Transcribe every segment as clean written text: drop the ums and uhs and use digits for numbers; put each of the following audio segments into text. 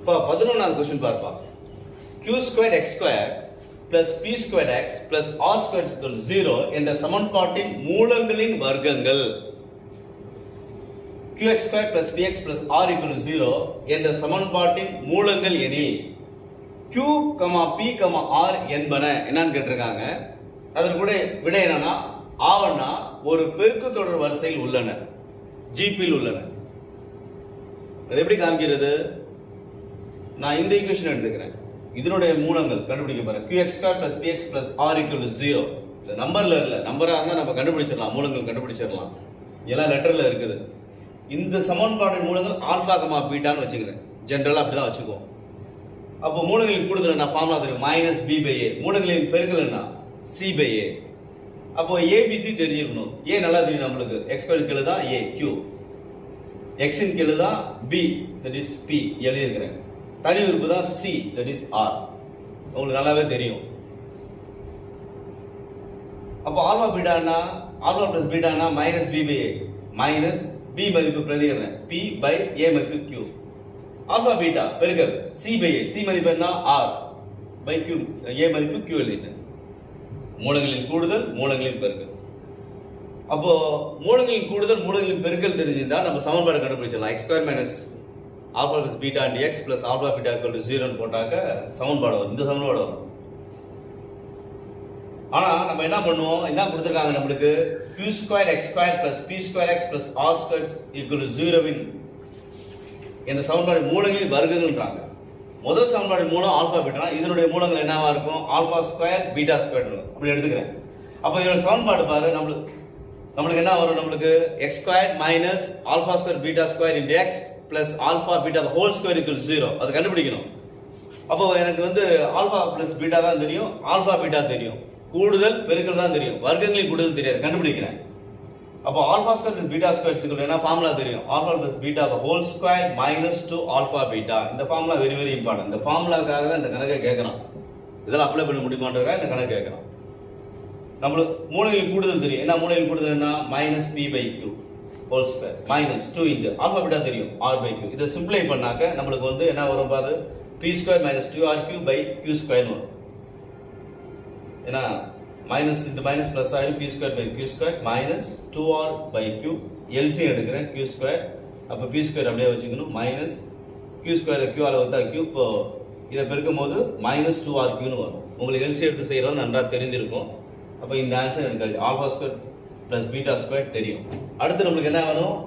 இப்போ 11வது क्वेश्चन பார்ப்பா. q squared x squared plus p squared x plus r squared equals 0 என்ற சமன்பாட்டின் மூலங்களின் வர்க்கங்கள். qx squared plus px plus r equals 0 என்ற சமன்பாட்டின் மூலங்கள் எனில் q, p, r என்பன என்னன்னு கேட்டிருக்காங்க. அதற்கு கூட விடை என்னன்னா ஆவன்னா ஒரு பெருக்கு தொடர் வரிசையில் உள்ளன, ஜிபியில் உள்ளன. அது எப்படி காமிக்கிறது? நான் இந்த ஈக்குவேஷன் எடுத்துக்கிறேன். இதனுடைய மூலங்கள் கண்டுபிடிக்க போறேன். qx squared plus px plus r equals 0. இந்த நம்பர்ல இல்ல, நம்பரா இருந்தா நம்ம கண்டுபிடிச்சிடலாம், மூலங்கள் கண்டுபிடிச்சிடலாம். எல்லாம் லெட்டர்ல இருக்குது. இந்த சமன்பாட்டின் மூலங்கள் ஆல்பா கமா பீட்டான்னு வச்சுக்கிறேன். ஜெனரலா அப்படிதான் வச்சுக்குவோம். அப்போ மூலங்களின் கூடுதல் என்ன? ஃபார்முலா தெரியும், மைனஸ் பி பை ஏ. மூலங்களின் பெருக்கல் என்ன? சி பை ஏ. அப்போ ஏபிசி தெரிஞ்சிருக்கணும். ஏ நல்லா தெரியும் நம்மளுக்கு. எக்ஸ் ஸ்கொயர் கீழே தான் ஏ, கியூ. எக்ஸின் கீழே தான் பி, தட் இஸ் பி எழுதியிருக்கிறேன். தனி உறுப்பு தான் சி, தட் இஸ் ஆர். உங்களுக்கு நல்லாவே தெரியும். அப்போ ஆல்பா பீட்டானா, ஆல்பா பிளஸ் பீட்டானா minus B by a. Minus b மதிப்பு பிரதிகிறேன், பி பை ஏ மதிப்பு கியூ. ஆல்பா பீட்டா பெருக்கல் சி பை ஏ. சி மதிப்பு என்ன? R by Q. ஏ மதிப்பு கியூ எழுதிட்டேன். மூலங்களின் கூடுதல், மூலங்களின் பெருக்கல். அப்போ மூலங்களின் கூடுதல், மூலங்களின் பெருக்கல் தெரிஞ்சிருந்தா நம்ம சமன்பாடு கண்டுபிடிச்சிடலாம். X square minus alpha plus beta into x plus alpha beta equal to 0ன்னு போட்டாக்க சமன்பாடு வரும். இந்த சமன்பாடு வரும். ஆனா நம்ம என்ன பண்ணுவோம்? என்ன கொடுத்துருக்காங்க நம்மளுக்கு? q square X square plus B square X plus R square equal to 0வின் இந்த சமன்பாடு மூலங்களின் வர்க்கங்கள்ன்றாங்க. முதல் சமன்பாடு மூலம் ஆல்பா பீட்டா, இதனுடைய மூலங்கள் என்னவா இருக்கும்? ஆல்பா ஸ்கொயர் பீட்டா ஸ்கொயர் அப்படி எடுத்துக்கிறேன். அப்போ இதோட சமன்பாடு பாரு, நம்மளுக்கு என்ன வரும்? நம்மளுக்கு X square minus alpha square beta square into x plus alpha beta whole square equal 0. அது கண்டுபிடிக்கணும். அப்போ எனக்கு வந்து ஆல்பா பிளஸ் பீட்டா தான் தெரியும், ஆல்பா பீட்டா தெரியும், கூடுதல் பெருக்கல் தான் தெரியும், வர்க்கங்களின் கூடுதல் தெரியாது. கண்டுபிடிக்கிறேன். அப்போ alpha square plus beta square equal என்ன ஃபார்முலா தெரியும்? Alpha plus beta the whole square minus 2 alpha beta. இந்த ஃபார்முலா வெரி வெரி இம்பார்ட்டன்ட். இந்த ஃபார்முலாக்காக தான் இந்த கணக்கை கேட்கறான். இதெல்லாம் அப்ளை பண்ண முடியுமான்றதுக்காக இந்த கணக்கு கேட்கறான். நம்மளுக்கு மூலங்களின் கூடுதல் தெரியும். என்ன மூலங்களின் கூடுதல்? என்ன? Minus B by Q whole square minus 2 into alpha beta தெரியும், ஆர் பை கியூ. இதை சிம்பிளை பண்ணாக்க நம்மளுக்கு வந்து என்ன வரும் பாரு? P square minus 2r Q by Q square வரும். ஏன்னா மைனஸ் இந்த மைனஸ் பிளஸ் ஆயிடும். P square by Q square minus 2r by Q. LC எடுக்கிறேன், கியூ ஸ்கொயர். அப்போ பி ஸ்கொயர் அப்படியே வச்சுக்கணும். மைனஸ் கியூ ஸ்கொயர் கியூ ஆல வந்தா கியூ. இப்போ இதை பெருக்கும் போது மைனஸ் 2r கியூன்னு வரும். உங்களுக்கு எல்சி எடுத்து செய்யறது நன்றாக தெரிஞ்சிருக்கும். அப்போ இந்த ஆன்சர் எனக்கு alpha square plus beta square தெரியும். அடுத்து நம்மளுக்கு என்ன வேணும்?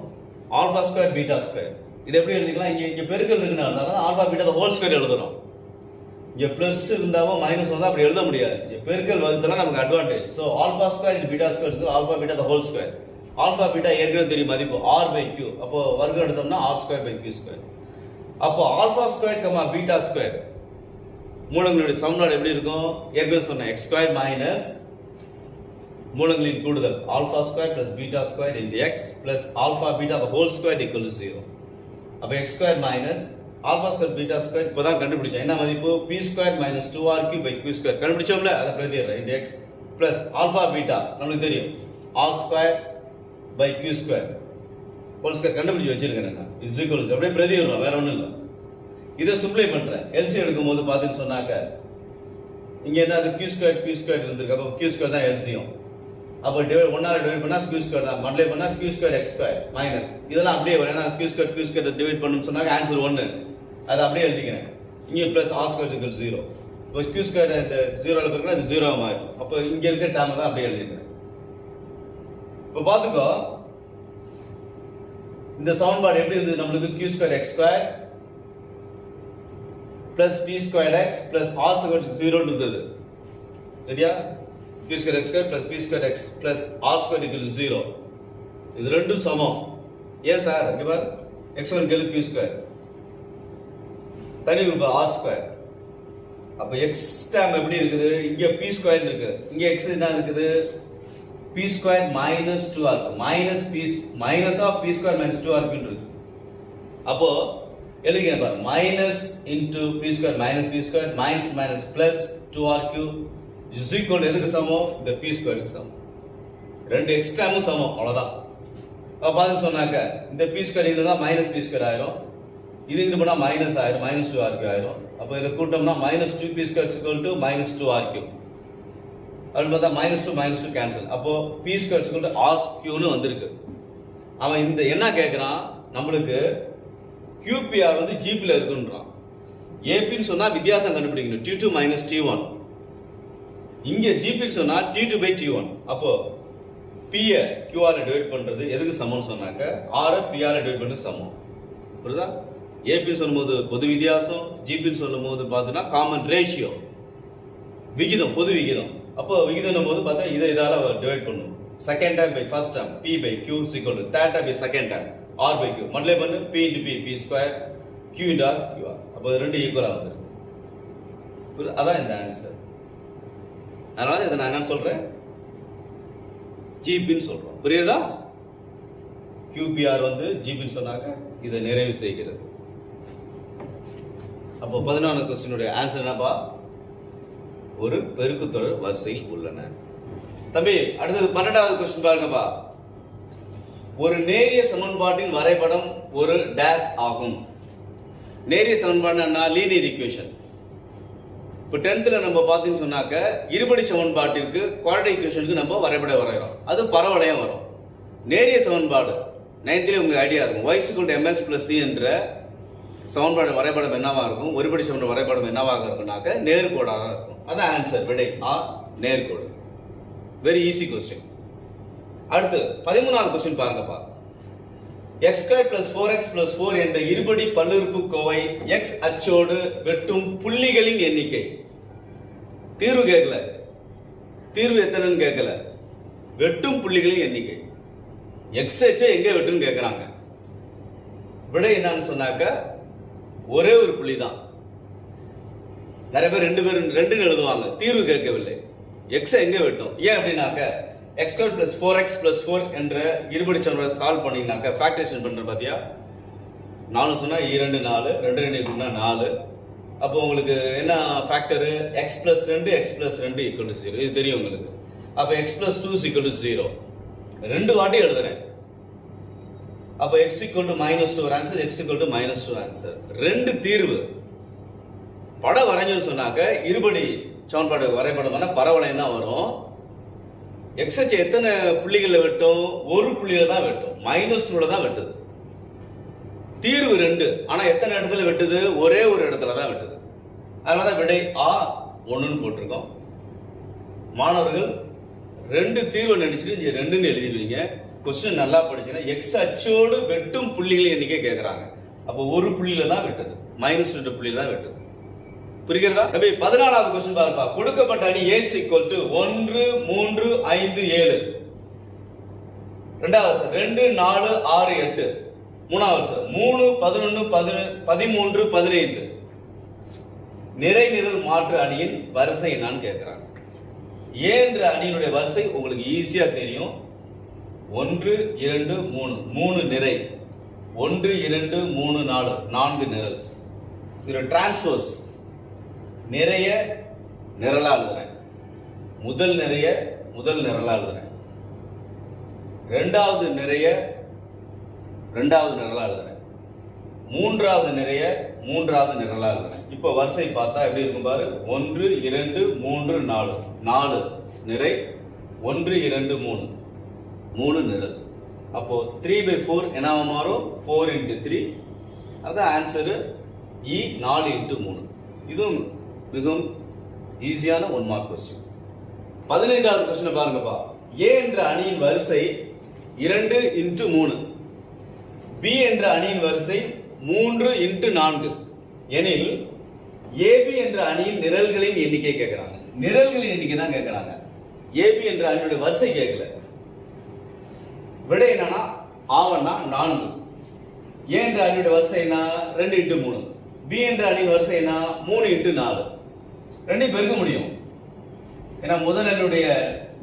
Alpha square beta square. இது எப்படி எழுதிக்கலாம்? இங்கே பெருக்கல் இருக்குன்னா ஆல்பா பீட்டா ஹோல் ஸ்கொயர் எழுதுறோம். இங்கே பிளஸ் இருந்தாவோ மைனஸ் வந்தால் அப்படி எழுத முடியாது. பெருக்கல் வகுத்தலாம் நமக்கு advantage. So alpha square into beta square alpha beta the whole square. Alpha beta ஏற்கனவே தெரியும் மதிப்பு ஆர் பை கியூ. அப்போ வர்க்கம் எடுத்தோம்னா r square by Q square. அப்போ alpha square comma beta square மூலங்களுடைய சமன்பாடு எப்படி இருக்கும்? ஏற்கனவே சொன்னேன், எக்ஸ் ஸ்கொயர் மைனஸ் மூலங்களின் கூடுதல் alpha square plus beta square into x plus alpha beta the whole square equal to 0. அப்போ x square minus alpha square beta square இப்போதான் கண்டுபிடிச்சேன். என்ன மதிப்பு? P square minus 2r Q by Q square கண்டுபிடிச்சோம்ல, அதை பிரதிடுறேன். Into x plus alpha beta நம்மளுக்கு தெரியும், r square by Q square whole square கண்டுபிடிச்சு வச்சிருக்கேன். நான் இஸ் ஈக்குவல் அப்படியே பிரதிடுறோம், வேற ஒன்றும் இல்லை. இதை சிம்பிளை பண்றேன். எல்சி எடுக்கும் போது பார்த்துன்னு சொன்னாக்க இங்க என்ன? கியூ ஸ்கொயர் இருந்திருக்கு. அப்போ கியூ ஸ்கொயர் தான் எல்சியும். அப்போ ஒன்னால டிவைட் பண்ணா கியூ ஸ்கொயர் தான், மல்டிப்ளை பண்ணா Q square X square minus இதெல்லாம் அப்படியே வரும். ஏன்னா கியூ ஸ்கொயர் டிவைட் பண்ணணும்னு சொன்னாங்க ஆன்சர் 1. அதை அப்படியே எழுதிக்கிறேன். இங்கே பிளஸ் ஆர் ஸ்கொயர் ஈக்குவல் 0. இப்போ கியூ ஸ்கொயர் இந்த 0ல இருக்குன்னா இது 0 மாறும். அப்போ இங்க இருக்க டேர்ம் தான் அப்படியே எழுதிக்கிறேன். இப்போ பார்த்துக்கோ, இந்த சமன்பாடு எப்படி இருந்தது நம்மளுக்கு? Q square X square plus B square X plus R square 0 இருந்தது. சரியா? q square x square plus p square x plus r square equal to 0. இது ரெண்டும் சமம். ஏன் சார்? இங்க பாரு, x1 கெழு q square தனி உறுப்பு r square. அப்ப x டேர்ம் எப்படி இருக்குது? இங்க p square இருக்கு, இங்க x என்ன இருக்குது? p square minus 2r minus p minus of p square minus 2r இருக்கு. அப்போ எழுதிக்கிறேன் பாரு, minus into p square minus p square minus minus plus 2r cube is equal எதுக்கு சமம்? இந்த p square க்கு சமம். ரெண்டு எக்ஸ்ட்ராமும் சமம், அவ்வளவுதான். அப்ப பாருங்க சொன்னாக்க இந்த p square இதுதான் மைனஸ் p square ஆயிரும். இது இங்க போனா மைனஸ் ஆயிரும், மைனஸ் 2r³ ஆயிரும். அப்போ இதை கூட்டோம்னா மைனஸ் 2p² = மைனஸ் 2r³. அப்படின்னு பார்த்தா மைனஸ் 2 கேன்சல். அப்போ p² = r³ வந்திருக்கு. அவன் இந்த என்ன கேட்குறான், நம்மளுக்கு QPR வந்து ஜிபியில் இருக்குன்றான். ஏபின்னு சொன்னா வித்தியாசம் கண்டுபிடிக்கணும், T2 - T1. இங்க ஜிபின்னு சொன்னா T2/T1. அப்போ P QR டிவைட் பண்றது எதுக்கு சமம்னு சொன்னாக்க R PR டிவைட் பண்ண சமம். புரியுதா? ஏபின்னு சொல்லும்போது பொது வித்தியாசம், ஜிபின்னு சொல்லும்போது பார்த்தீங்கன்னா காமன் ரேஷியோ, விகிதம், பொது விகிதம். அப்போ விகிதம் போது பார்த்தா இதால டிவைட் பண்ணும். Second term by first term P/Q = third term by second term R/Q. Multiply பண்ணு P × P, P², Q × R, QR. அப்போ ரெண்டு ஈக்குவலா வந்துருக்கு. அதான் இந்த ஆன்சர். அதனால இதை நான் என்ன சொல்றேன், ஜிபின்னு சொல்றோம். புரியுதா? QPR வந்து ஜிபின்னு சொன்னாக்க இதை நிறைவு செய்கிறது. அப்போ 14 क्वेश्चனுடைய ஆன்சர் என்னப்பா, ஒரு பெருக்குத்தொடர் வரிசையில் உள்ளன. தம்பி அடுத்தது 12வது क्वेश्चन பாருங்கப்பா. ஒரு நேரிய சமன்பாட்டின் வரைபடம் ஒரு டேஷ் ஆகும். நேரிய சமன்பாடு என்ன? Linear equation. இப்போ 10th நம்ம பார்த்தீங்கன்னு சொன்னாக்க இருபடி சமன்பாட்டிற்கு குவாட்ரேட்டிக் ஈக்குவேஷனுக்கு நம்ம வரைபடம் வரைகிறோம், அது பரவளையம் வரும். நேரிய சமன்பாடு 9th உங்களுக்கு ஐடியா இருக்கும். y = mx + c என்ற சமன்பாடு வரைபடம் என்னவா இருக்கும், ஒருபடி சமன்பாடு வரைபடம் என்னவாக இருக்கும்னாக்க நேர்கோடாக இருக்கும். அதான் ஆன்சர், விடை ஆ, நேர்கோடு. Very easy question. அடுத்து 13வது क्वेश्चन பாருங்கப்பா. x² + 4x + 4 என்ற இருபடி பல்லுறுப்புக்கோவை x அச்சோடு வெட்டும் புள்ளிகளின் எண்ணிக்கை. தீர்வு கேட்கல, தீர்வு எத்தனைன்னு கேட்கல, வெட்டும் புள்ளிகளின் எண்ணிக்கை. x அச்சை எங்க வெட்டுன்னு கேட்கறாங்க. விடை என்னன்னு சொன்னாக்க ஒரே ஒரு புள்ளி தான். நிறைய பேர் ரெண்டுன்னு எழுதுவாங்க, தீர்வு கேட்கவில்லை. x எங்க வெட்டும், ஏன் அப்படின்னாக்க x² + 4x + 4 என்ற இருபடி சமன்பாட்டை சால்வ் பண்ணீங்கன்னாக்க ஃபேக்டரைசேஷன் பண்ற பாத்தியா, 4 சொன்னா 2 4, 2 2 4. அப்போ உங்களுக்கு என்ன ஃபேக்டர், x + 2 x + 2 = 0. இது தெரியும் உங்களுக்கு. அப்போ x + 2 = 0. ரெண்டு வாட்டி எழுதுறேன். அப்போ x = -2 ஒரு ஆன்சர், x = -2 ஆன்சர். ரெண்டு தீர்வு. படம் வரைஞ்சோன்னு சொன்னாக்க இருபடி சமன்பாடு வரைபடமான பரவளையம் தான் வரும். x அச்சு எத்தனை புள்ளிகள்ல வெட்டும், ஒரு புள்ளியில தான் வெட்டும், -2ல தான் வெட்டுது. தீர்வு 2, ஆனா எத்தனை இடத்துல வெட்டுது, ஒரே ஒரு இடத்துல தான் வெட்டுது. அதனால விடை ஆ 1ன்னு போட்டிருக்கோம். மாணவர்கள் ரெண்டு தீர்வு நினைச்சிட்டு இங்க 2ன்னு எழுதிடுவீங்க. கொஸ்டின் நல்லா படிச்சீங்கன்னா x அச்சோடு வெட்டும் புள்ளிகள் எண்ணிக்கை கேட்கறாங்க. அப்போ ஒரு புள்ளியில தான் வெட்டுது, -2 புள்ளியில தான் வெட்டுது. புரிகிறதா? 14வது क्वेश्चन பாருப்பா. கொடுக்கப்பட்ட அணி A = 1 3 5 7. இரண்டாவது சார் 2 4 6 8. மூணாவது சார் 3 11 13 15. நிறை நிரல் மாற்று அணியின் வரிசை என்னன்னு கேட்கிறாங்க. A என்ற அணியினுடைய வரிசை உங்களுக்கு ஈஸியா தெரியும். 1 2 3, 3 நிறை. 1 2 3 4, 4 நிரல். இது டிரான்ஸ்போஸ். நிறைய நிரலா எழுதுறேன். முதல் நிறைய முதல் நிரலா எழுதுறேன். இரண்டாவது நிறைய இரண்டாவது நிரலா எழுதுறேன். மூன்றாவது நிறைய மூன்றாவது நிரலா எழுதுறேன். இப்போ வரிசை பார்த்தா எப்படி இருக்கும் பாரு. 1 2 3 4, 4 நிறை. 1 2 3, 3 நிரல். அப்போ 3/4 என்னவா மாறும், 4 × 3. அதான் ஆன்சர் E 4 × 3. இதுவும் மிகவும் ஈஸியான 1 மார்க் கொஸ்டின். 15வது கொஸ்டின் பாருங்கப்பா. A என்ற அணியின் வரிசை 2 × 3, B என்ற அணியின் வரிசை 3 × 4 எனில் AB என்ற அணியின் நிரல்களின் எண்ணிக்கை கேட்கிறாங்க. நிரல்களின் எண்ணிக்கை தான் கேட்கிறாங்க, AB என்ற அணியுடைய வரிசை கேட்கல. விடை என்னன்னா ஆவன்னா 4. A என்ற அணியுடைய வரிசை என்ன, 2 × 3. B என்ற அணியின் வரிசை என்ன, 3 × 4. ரெண்டையும் பெருக்க முடியும். ஏன்னா முதல் அணியுடைய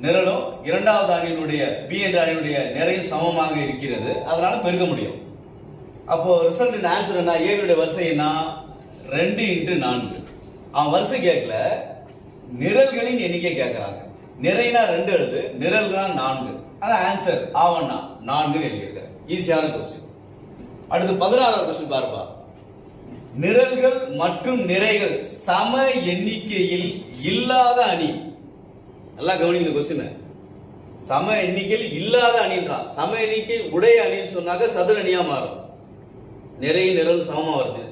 நிரலும் இரண்டாவது அணியினுடைய B என்ற அணியினுடைய நிறையும் சமமாக இருக்கிறது, அதனால பெருக்க முடியும். அப்போ ரிசல்ட் ஆன்சர் என்ன, A னுடைய வரிசை என்ன, 2 × 4. அவன் வரிசை கேட்கல, நிரல்களின் எண்ணிக்கை கேட்கறாங்க. நிறைனா 2 எழுது, நிரல்னா 4. அதான் ஆன்சர் ஆவண்ணா 4ன்னு எழுதியிருக்காரு. ஈஸியான கொஸ்டின். அடுத்து 16வது கொஸ்டின் பாருப்பா. நிரல்கள் மற்றும் நிறைகள் சம எண்ணிக்கையில் இல்லாத அணி. நல்லா கவனிங்க கொஸ்டின். சம எண்ணிக்கையில் இல்லாத அணின்றான். சம எண்ணிக்கை உடைய அணின்னு சொன்னாக்க சதுர அணியா மாறும். நிறைய நிரல் சமமா வருது.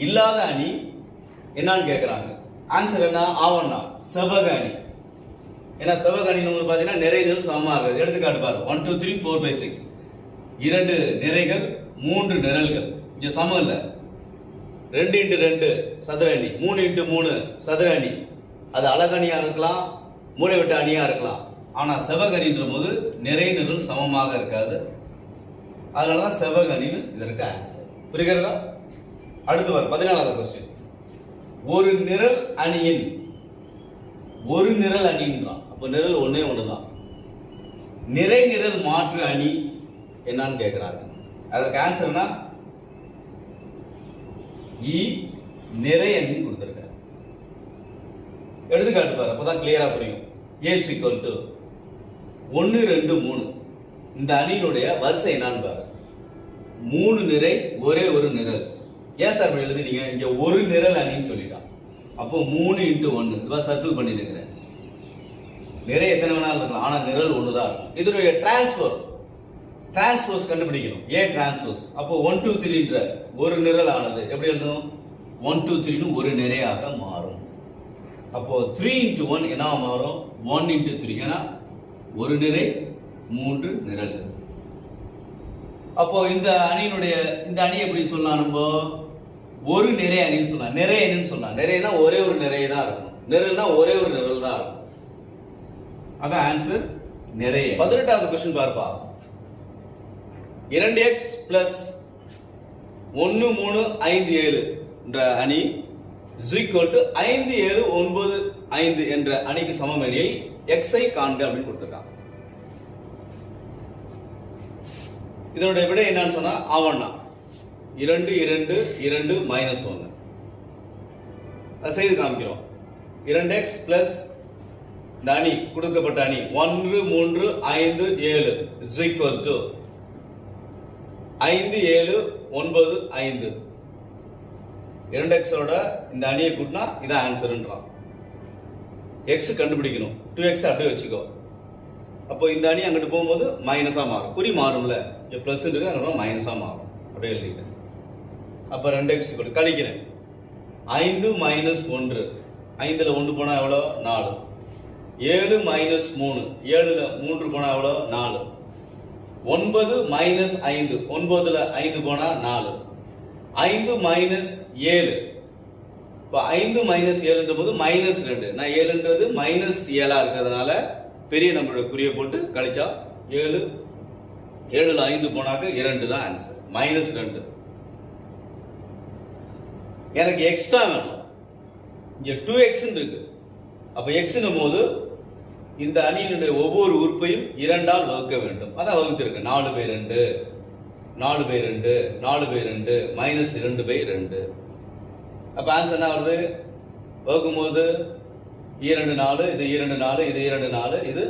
இல்லாத அணி என்னன்னு கேட்கிறாங்க. ஆன்சர் என்ன? ஆவண்ணா செவ்வக அணி. ஏன்னா செவ்வக அணி பாத்தீங்கன்னா நிறைய நிரல் சமமா இருக்குது. எடுத்துக்காட்டு பாரு. 1 2 3 4 5 6 2 நிறைகள் 3 நிரல்கள். இங்க சமம் இல்ல. 2 × 2 சதுர அணி, 3 × 3 சதுர அணி. அது அலகணியா இருக்கலாம், மூலைவிட்ட அணியா இருக்கலாம். ஆனா செவ்வக அணின்ற போது நிறைய நிரல் சமமாக இருக்காது. அதனாலதான் செவ்வக அணின்னு இதற்கு ஆன்சர். புரிகிறதா? அடுத்து வர 14வது கொஸ்டின். ஒரு நிரல் அணியின் ஒரு நிரல் அணின்றான். அப்ப நிரல் ஒன்னே ஒண்ணுதான். நிறை நிரல் மாற்று அணி என்னன்னு கேட்கிறாங்க. அதற்கு ஆன்சர்னா நிறை அணின்னு கொடுத்திருக்காங்க. எடுத்துக்காட்டு பாரு, அப்பதான் கிளியரா புரியும். A = 1 2 3 இந்த அணியினுடைய வரிசை என்னன்னு பாரு. 3 நிறை ஒரே ஒரு நிரல். ஏன் சார் இப்படி எழுதுனீங்க? இங்க ஒரு நிரல் அணின்னு சொல்லிட்டான். அப்போ 3 × 1 இதுவா சர்க்கிள் பண்ணிட்டு இருக்கிறேன். நிறை எத்தனை வேணாலும் இருக்கலாம், ஆனா நிரல் ஒண்ணுதான். இதனுடைய டிரான்ஸ்போஸ் கண்டுபிடிக்கணும். A transpose. அப்போ 1 2 3 என்ற ஒரு நிரல் ஆனது எப்படி எழுதும்? 1 2 3 ஒரு நிறையாக மாறும். அப்போ 3 × 1 என்ன மாறும்? 1 × 3. ஏன்னா ஒரு நிறை 3 நிரல். அப்போ இந்த அணி எப்படி சொல்லலாம்? நம்ம ஒரு நிறை அணின்னு சொல்லலாம். நிறை அணின்னு சொல்லலாம். நிறைனா ஒரே ஒரு நிறை தான் இருக்கும். நிரல்னா ஒரே ஒரு நிரல் தான் இருக்கும். அதான் ஆன்சர் நிறை. 18வது क्वेश्चन பார்ப்பா. 2x + 1 3 5 7 என்ற அணி = 5 7 9 5 என்ற அணிக்கு சமம் எனில் x ஐ காண்க அப்படின்னு கொடுத்திருக்காங்க. இதனுடைய விடை என்னன்னு சொன்னா ஆவண்ணா 2 2 2 -1. அதை செய்து காமிக்கிறோம். 2x + இந்த அணி கொடுக்கப்பட்ட அணி 1 3 5 7 = 5 7 9 5. 2x ஓட இந்த அணியை கூட்டினா இதான் ஆன்சர்ன்றான். x கண்டுபிடிக்கணும். 2x அப்படியே வச்சுக்கோ. அப்போ இந்த அணி அங்கிட்டு போகும்போது மைனஸா மாறும். குறி மாறும்ல. இங்க பிளஸ் இருக்கு, அங்க மைனஸா மாறும். அப்படியே எழுதிக்கிறேன். அப்ப 2x கழிக்கிறேன். 5 - 1 5ல 1 போனா எவ்வளோ? 4. 7 - 3 7ல 3 போனா எவ்வளோ? 4. 9 - 5 9ல 5 போனா 4. 5 - 7 இப்போ 5 - 7ன்ற போது -2. நான் 7ன்றது -7ஆ இருக்கிறதுனால பெரிய நம்பரோட குறியை போட்டு கழிச்சா 7ல 5 போனாக்க 2 தான் ஆன்சர். -2. எனக்கு எக்ஸ் தான் வேணும். இங்க 2x இருக்கு. அப்ப x போது இந்த அணியினுடைய ஒவ்வொரு உறுப்பையும் 2 ஆல் வகுக்க வேண்டும். அதான் வகுத்திருக்கு. 4/2 4/2 4/2 -2/2. அப்ப ஆன்சர் என்ன வருது? வகுக்கும் போது 2 4 இது 2 4 இது 2 4 இது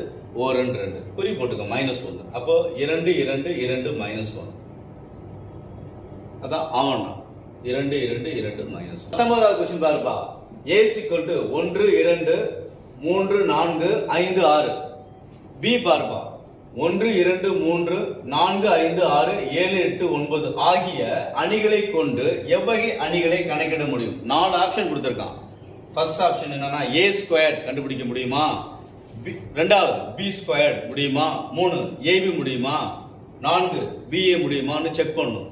1 2 குறி போட்டுக்க -1. அப்போ 2 2 2 -1. அதான் ஆவண்ணா 2 2 2 -1. 19வது क्वेश्चन பாருப்பா. A = 1 2 3 4 5 6. B பாருப்பா. 1 2 3 4 5 6 7 8 9 ஆகிய அணிகளை கொண்டு எவ்வகை அணிகளை கணக்கிட முடியும்? 4 ஆப்ஷன் கொடுத்திருக்கான். ஃபர்ஸ்ட் ஆப்ஷன் என்னன்னா a² கண்டுபிடிக்க முடியுமா? ரெண்டாவது b² முடியுமா? 3 ab முடியுமா? 4 ba முடியுமான்னு செக் பண்ணணும்.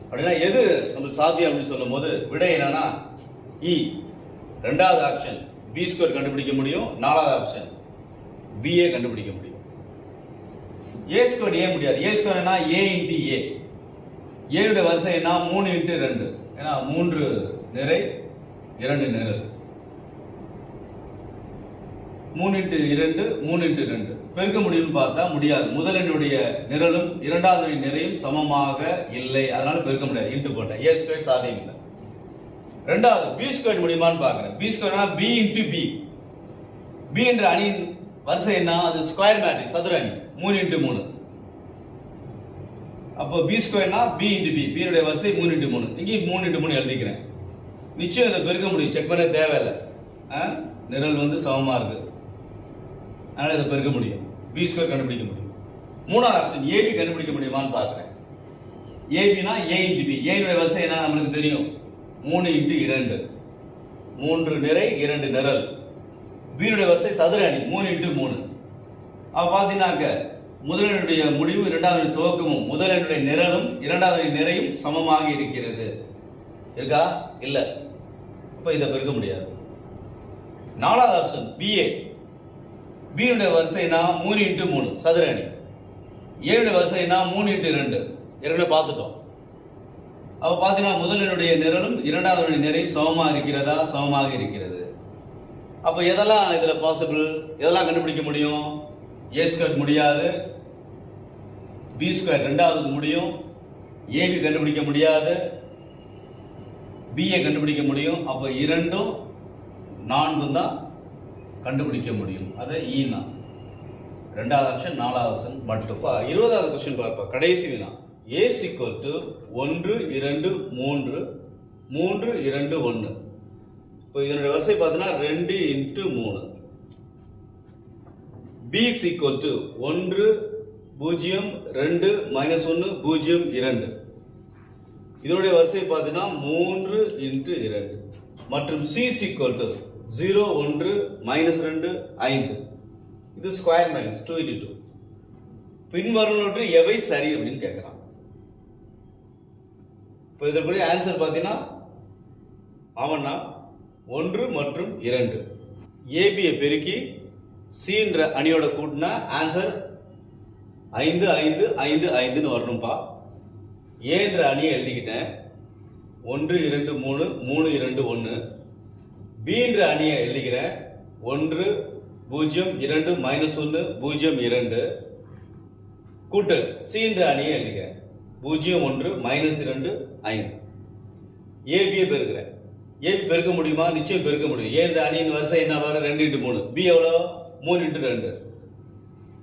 அப்படின்னா எது நம்ம சாத்தியம் அப்படின்னு சொல்லும் போது விடை என்னன்னா ரெண்டாவது ஆப்ஷன் b² கண்டுபிடிக்க முடியும். நாலாவது ஆப்ஷன் ba கண்டுபிடிக்க முடியும். a² முடியாது. a² என்ன? a × a. a உடைய வரிசை என்ன? 3 × 2. ஏன்னா 3 நிறை 2 நிரல். 3 × 2 3 × 2 பெருக்க முடியும்னு பார்த்தா முடியாது. முதலினுடைய நிரலும் இரண்டாவது நிறையும் சமமாக இல்லை. அதனால பெருக்க முடியாது. இன்டு போட்டேன். a² சாத்தியம் இல்லை. ரெண்டாவது b² முடியுமான்னு பார்க்கிறேன். b² b × b. b என்ற அணியின் வரிசை என்ன? அது ஸ்கொயர் மேட்ரிக்ஸ், சதுர அணி. 3 × 3. அப்போ பி ஸ்கொயர்னா பி இன்டு பி, பியுடைய வரிசை 3 இன்டு 3, இங்கேயும் 3 இன்டு 3 எழுதிக்கிறேன். நிச்சயம் இதை பெருக்க முடியும், செக் பண்ண தேவையில்லை. நிரல் வந்து சமமா இருக்கு, அதனால இதை பெருக்க முடியும், பி ஸ்கொயர் கண்டுபிடிக்க முடியும். மூணாவது ஆப்ஷன் ஏபி கண்டுபிடிக்க முடியுமான்னு பார்க்குறேன். ஏபினா ஏ இன்டு பி, ஏனுடைய வரிசை என்ன நம்மளுக்கு தெரியும், 3 இன்டு 2, 3 நிறை 2 நிரல். பியுடைய வரிசை சதுர அணி 3 இன்டு 3. அப்ப பார்த்தீங்கன்னாக்க முதலினுடைய முடிவு இரண்டாவது துவக்கமும் முதலினுடைய நிரலும் இரண்டாவது நிறையும் சமமாக இருக்கிறது. இருக்கா? இல்ல. அப்ப இதை பெருக்க முடியாது. நாலாவது ஆப்ஷன் பிஏ, பியுடைய வரிசைனா 3 இன்டு 3 சதுர அணி, ஏனுடைய வரிசைனா 3 இன்டு 2 ஏற்கனவே பார்த்துட்டோம். அப்ப பார்த்தீங்கன்னா முதலினுடைய நிரலும் இரண்டாவது நிறையும் சமமாக இருக்கிறதா? சமமாக இருக்கிறது. அப்ப எதெல்லாம் இதுல பாசிபிள், எதெல்லாம் கண்டுபிடிக்க முடியும்? ஏ ஸ்கொயர் முடியாது, பி ஸ்கொயர் ரெண்டாவது முடியும், ஏபி கண்டுபிடிக்க முடியாது, பிஏ கண்டுபிடிக்க முடியும். அப்ப 2 4 தான் கண்டுபிடிக்க முடியும். அதை ஈனா ரெண்டாவது ஆப்ஷன், நாலாவது ஆப்ஷன் மட்டும். 20வது கொஸ்டின் பார்ப்பா, கடைசி வினா. ஏ ஈக்குவல் டு 1 2 3 3 2 1. இப்போ இதனுடைய வரிசை பார்த்தீங்கன்னா 2 இன்டு 3. B equal to 1 0 2 -1 0 2. இதனுடைய வரிசை பார்த்தீங்கன்னா 3 இன்டு 2. மற்றும் சி ஈக்குவல் டு 0 1 -2 5. இது ஸ்கொயர் மைனஸ் 2 இன்டு 2. பின்வருவனவற்றை எவை சரி அப்படின்னு கேட்கிறான். இப்போ இதற்குரிய ஆன்சர் பார்த்தீங்கன்னா ஆமாண்ணா 1 மற்றும் 2. ஏபியை பெருக்கி சின்ற அணியோட கூட்டினா ஆன்சர் 5 5 5 5ன்னு வரணும்பா. ஏன்ற அணியை எழுதிக்கிட்டேன் 1 2 3 3 2 1. பின்ற அணியை எழுதிக்கிறேன் 1 0 2 -1 0 2. கூட்டல் சின்ற அணியை எழுதிக்கிறேன் 0 1 -2 5. ஏபியை பெருக்கிறேன். ஏபி பெருக்க முடியுமா? நிச்சயம் பெருக்க முடியும். ஏன்ற அணியின் வரிசை என்ன வரும்? 2 இன்டு 3. பி எவ்வளோ? 3 இன்டு 2.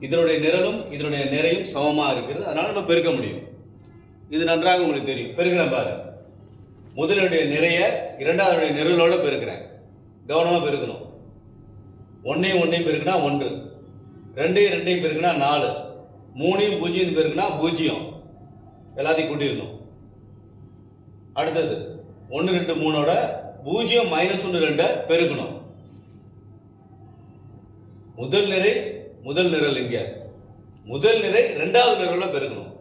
இதனுடைய நிரலும் இதனுடைய நிறையும் சமமா இருக்கிறது, அதனால நம்ம பெருக்க முடியும். இது நன்றாக உங்களுக்கு தெரியும். பெருக்கிறேன் பாரு. முதலுடைய நிறைய இரண்டாவது நிரலோட பெருக்கிறேன். கவனமா பெருக்கணும். 1 1 பெருக்கினா 1, 2 2 பெருக்கினா 4, 3 0 பெருக்கினா 0. எல்லாத்தையும் கூட்டிடணும். அடுத்தது 1 2 3ஓட 0 -1 2 பெருக்கணும். முதல் நிறை முதல் நிரல் இங்க, முதல் நிறை இரண்டாவது நிரல பெருக்கணும்.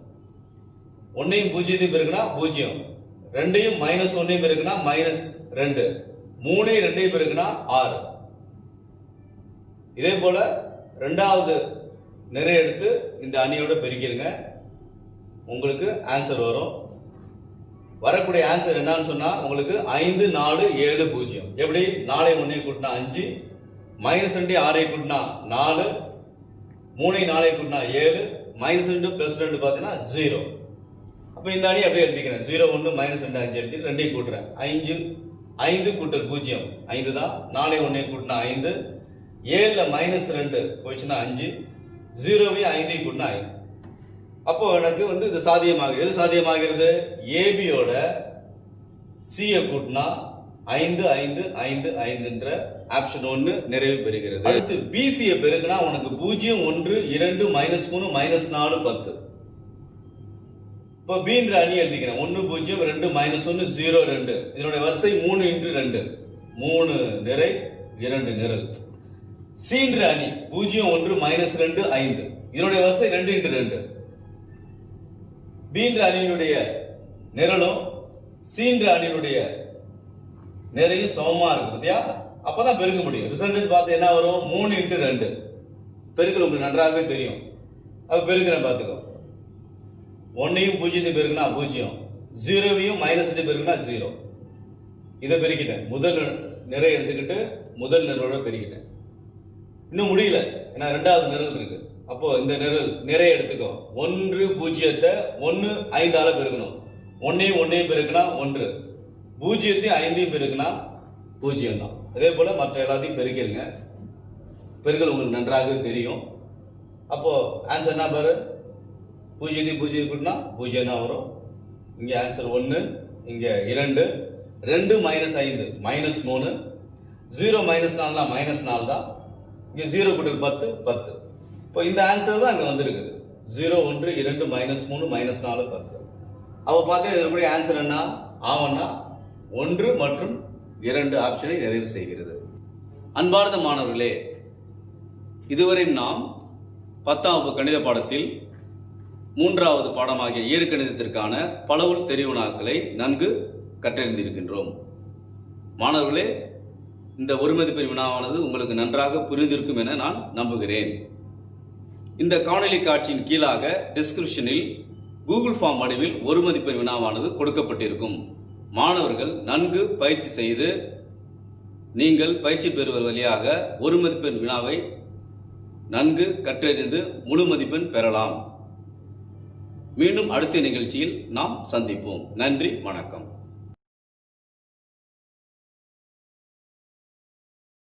1 0 பெருக்கினா 0, 2 -1 பெருக்கினா -2, 3 2 பெருக்கினா 6. இதே போல இரண்டாவது நிறை எடுத்து இந்த அணியோட பெருக்கிடுங்க, உங்களுக்கு ஆன்சர் வரும். வரக்கூடிய ஆன்சர் என்னன்னு சொன்னா உங்களுக்கு 5 4 7 0. எப்படி? 4 1 கூட்டினா 5, -2 6 கூட்டினா 4, 3 4 கூட்டினா 7, -2 +2 பார்த்தீங்கன்னா 0. அப்ப இந்த அணி அப்படியே எழுதிக்கிறேன். 0 1 -2 5 எழுதி 2 கூட்டுறேன். 5 5 கூட்டல் 0 5 தான். 4 1 கூட்டினா 5, 7ல -2 போயிடுச்சுன்னா 5, 0வையும் 5 கூட்டினா 5. அப்போ எனக்கு வந்து இது சாத்தியமாகுது. எது சாத்தியமாகிறது? ஏபியோட சியை கூட்டினா 5 5 5 5ன்ற ஆப்ஷன் 1 நிறைவு பெறுகிறது. அடுத்து பிசியை பெருக்கினா உனக்கு 0 1 2 -3 -4 10. இப்போ பின்ற அணி எழுதிக்கிறேன். 1 0 2 -1 0 2. இதனுடைய வரிசை 3 இன்டு 2, 3 நிறை 2 நிரல். சின்ற அணி 0 1 -2 5. இதனுடைய வரிசை 2 இன்டு 2. பீன்ற அணியினுடைய நிரலும் சீன்ற அணியினுடைய நிறையும் சமமா இருக்கு. பத்தியா? அப்பதான் பெருக்க முடியும். ரிசல்ட் பார்த்து என்ன வரும்? 3 இன்டு 2. பெருக்கல் உங்களுக்கு நன்றாகவே தெரியும். அப்ப பெருக்கிறேன் பார்த்துக்கோ. 1ஐயும் 0 பெருக்கினா 0, 0வையும் -2 பெருக்கினா 0. இதை பெருக்கிட்டேன். முதல் நிறை எடுத்துக்கிட்டு முதல் நிரலோட பெருக்கிட்டேன். இன்னும் முடியல, ஏன்னா ரெண்டாவது நிரல் இருக்கு. அப்போ இந்த நிரல் நிறை எடுத்துக்கோ. 1 0த்தை 1 5ஆல பெருக்கணும். 1ஐயும் 1ஐயும் பெருக்கினா 1, 0ஐயும் 5ஐயும் பெருக்கினா 0 தான். அதே போல மற்ற எல்லாத்தையும் பெருக்கிருங்க. பெருக்கல் உங்களுக்கு நன்றாக தெரியும். அப்போ ஆன்சர் என்ன பாரு? பூஜ்ஜியத்தையும் பூஜ்ஜியம் கூட்டினா பூஜ்ஜியம் தான் வரும். இங்கே ஆன்சர் 1, இங்கே 2, 2 மைனஸ் 5 மைனஸ் 3, 0 மைனஸ் 4 மைனஸ் 4 தான். இங்கே 0 கூட்டல் 10 10. இப்போ இந்த ஆன்சர் தான் அங்கே வந்திருக்குது. 0 1 2 மைனஸ் 3 மைனஸ் 4 10. அப்போ பார்த்தீங்கன்னா இதனுடைய ஆன்சர் என்ன ஆவன்னா 1 மற்றும் 2 ஆப்ஷனை நிறைவு செய்கிறது. அன்பார்ந்த மாணவர்களே, இதுவரை நாம் 10ஆம் வகுப்பு கணித பாடத்தில் 3வது பாடமாகிய இயற்கணிதத்திற்கான பலவுள் தெரிவுனாக்களை நன்கு கற்றறிந்திருக்கின்றோம். மாணவர்களே, இந்த ஒரு மதிப்பெண் வினாவானது உங்களுக்கு நன்றாக புரிந்திருக்கும் என நான் நம்புகிறேன். இந்த காணொளி காட்சியின் கீழாக டிஸ்கிரிப்ஷனில் கூகுள் ஃபார்ம் வடிவில் ஒரு மதிப்பெண் வினாவானது கொடுக்கப்பட்டிருக்கும். மாணவர்கள் நன்கு பயிற்சி செய்து நீங்கள் பயிற்சி பெறுவர் வழியாக ஒரு மதிப்பெண் வினாவை நன்கு கற்றறிந்து முழு மதிப்பெண் பெறலாம். மீண்டும் அடுத்த நிகழ்ச்சியில் நாம் சந்திப்போம். நன்றி, வணக்கம்.